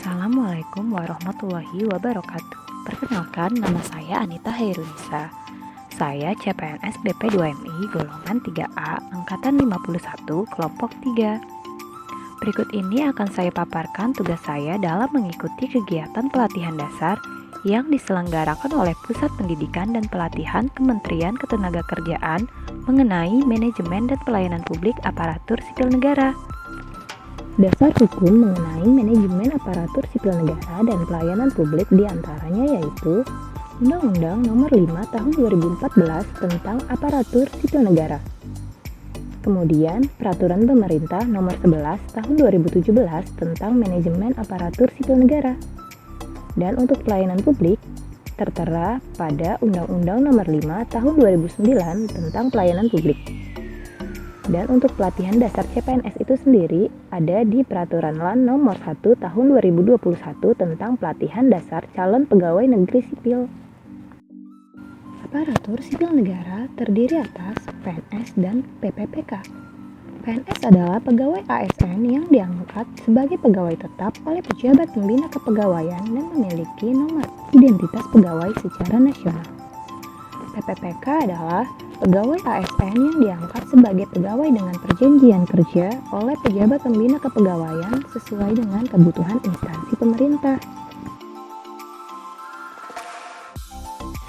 Assalamualaikum warahmatullahi wabarakatuh. Perkenalkan, nama saya Anita Hairunisa. Saya CPNS BP2MI golongan 3A angkatan 51 kelompok 3. Berikut ini akan saya paparkan tugas saya dalam mengikuti kegiatan pelatihan dasar yang diselenggarakan oleh Pusat Pendidikan dan Pelatihan Kementerian Ketenagakerjaan mengenai manajemen dan pelayanan publik aparatur sipil negara. Dasar hukum mengenai manajemen aparatur sipil negara dan pelayanan publik diantaranya yaitu Undang-Undang Nomor 5 Tahun 2014 tentang Aparatur Sipil Negara. Kemudian Peraturan Pemerintah Nomor 11 Tahun 2017 tentang Manajemen Aparatur Sipil Negara. Dan untuk pelayanan publik tertera pada Undang-Undang Nomor 5 Tahun 2009 tentang Pelayanan Publik. Dan untuk pelatihan dasar CPNS itu sendiri ada di Peraturan LAN Nomor 1 Tahun 2021 tentang pelatihan dasar calon pegawai negeri sipil. Aparatur sipil negara terdiri atas PNS dan PPPK. PNS adalah pegawai ASN yang diangkat sebagai pegawai tetap oleh pejabat pembina kepegawaian dan memiliki nomor identitas pegawai secara nasional. PPPK adalah pegawai ASN yang diangkat sebagai pegawai dengan perjanjian kerja oleh pejabat pembina kepegawaian sesuai dengan kebutuhan instansi pemerintah.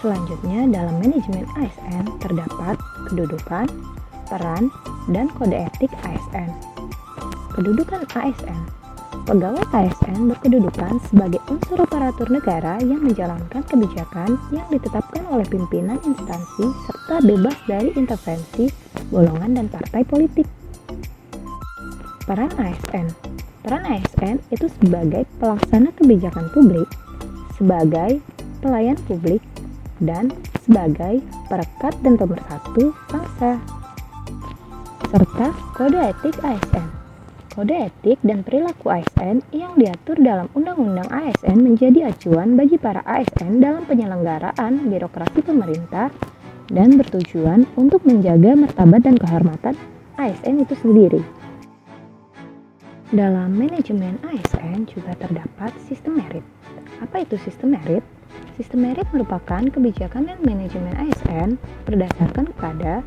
Selanjutnya, dalam manajemen ASN terdapat kedudukan, peran, dan kode etik ASN. Kedudukan ASN. Pegawai ASN berkedudukan sebagai unsur aparatur negara yang menjalankan kebijakan yang ditetapkan oleh pimpinan instansi serta bebas dari intervensi golongan dan partai politik. Peran ASN. Peran ASN itu sebagai pelaksana kebijakan publik, sebagai pelayan publik, dan sebagai perekat dan pemersatu bangsa. Serta kode etik ASN. Kode etik dan perilaku ASN yang diatur dalam Undang-Undang ASN menjadi acuan bagi para ASN dalam penyelenggaraan birokrasi pemerintah dan bertujuan untuk menjaga martabat dan kehormatan ASN itu sendiri. Dalam manajemen ASN juga terdapat sistem merit. Apa itu sistem merit? Sistem merit merupakan kebijakan dan manajemen ASN berdasarkan pada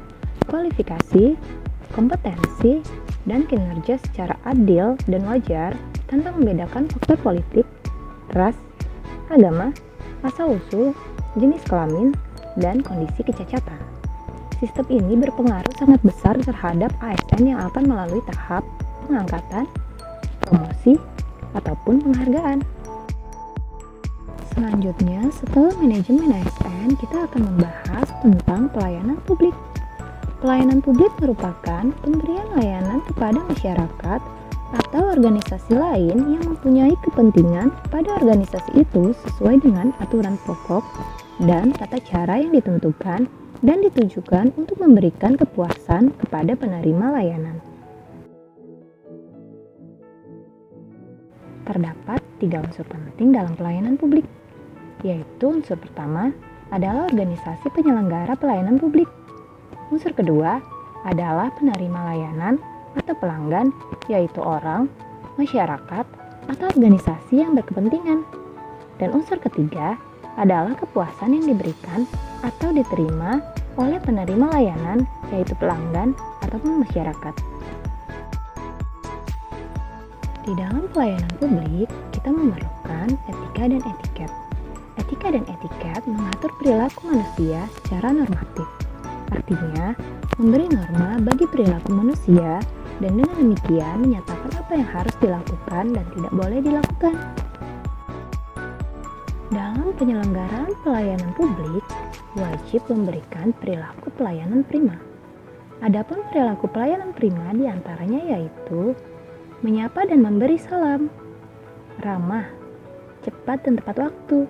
kualifikasi, kompetensi, dan kinerja secara adil dan wajar tanpa membedakan faktor politik, ras, agama, asal-usul, jenis kelamin, dan kondisi kecacatan. Sistem ini berpengaruh sangat besar terhadap ASN yang akan melalui tahap pengangkatan, promosi, ataupun penghargaan. Selanjutnya, setelah manajemen ASN, kita akan membahas tentang pelayanan publik. Pelayanan publik merupakan pemberian layanan kepada masyarakat atau organisasi lain yang mempunyai kepentingan pada organisasi itu sesuai dengan aturan pokok dan tata cara yang ditentukan dan ditujukan untuk memberikan kepuasan kepada penerima layanan. Terdapat 3 unsur penting dalam pelayanan publik, yaitu unsur pertama adalah organisasi penyelenggara pelayanan publik. Unsur kedua adalah penerima layanan atau pelanggan, yaitu orang, masyarakat, atau organisasi yang berkepentingan. Dan unsur ketiga adalah kepuasan yang diberikan atau diterima oleh penerima layanan, yaitu pelanggan ataupun masyarakat. Di dalam pelayanan publik, kita memerlukan etika dan etiket. Etika dan etiket mengatur perilaku manusia secara normatif. Artinya, memberi norma bagi perilaku manusia dan dengan demikian menyatakan apa yang harus dilakukan dan tidak boleh dilakukan. Dalam penyelenggaraan pelayanan publik, wajib memberikan perilaku pelayanan prima. Adapun perilaku pelayanan prima diantaranya yaitu menyapa dan memberi salam, ramah, cepat dan tepat waktu,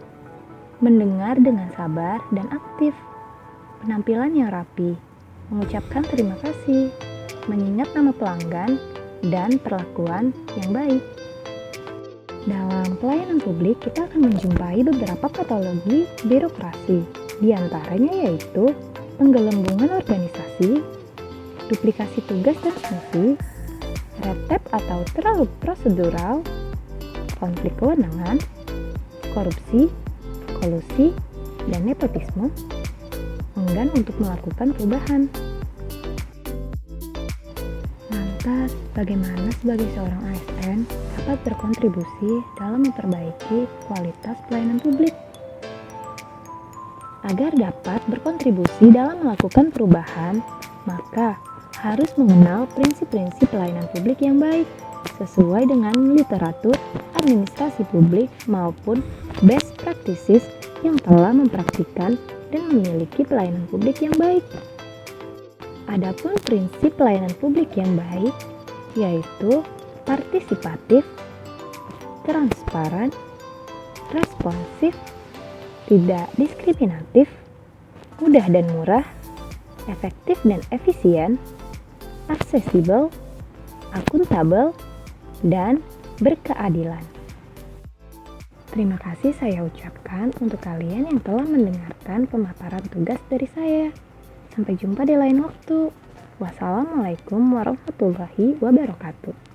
mendengar dengan sabar dan aktif, penampilan yang rapi, mengucapkan terima kasih, mengingat nama pelanggan, dan perlakuan yang baik. Dalam pelayanan publik, kita akan menjumpai beberapa patologi birokrasi. Di antaranya yaitu penggelembungan organisasi, duplikasi tugas dan fungsi, red tape atau terlalu prosedural, konflik kewenangan, korupsi, kolusi, dan nepotisme, enggan untuk melakukan perubahan. Lantas, bagaimana sebagai seorang ASN dapat berkontribusi dalam memperbaiki kualitas pelayanan publik? Agar dapat berkontribusi dalam melakukan perubahan, maka harus mengenal prinsip-prinsip pelayanan publik yang baik, sesuai dengan literatur administrasi publik maupun best practices yang telah mempraktikkan dan memiliki pelayanan publik yang baik. Adapun prinsip pelayanan publik yang baik, yaitu partisipatif, transparan, responsif, tidak diskriminatif, mudah dan murah, efektif dan efisien, aksesibel, akuntabel, dan berkeadilan. Terima kasih saya ucapkan untuk kalian yang telah mendengarkan pemaparan tugas dari saya. Sampai jumpa di lain waktu. Wassalamualaikum warahmatullahi wabarakatuh.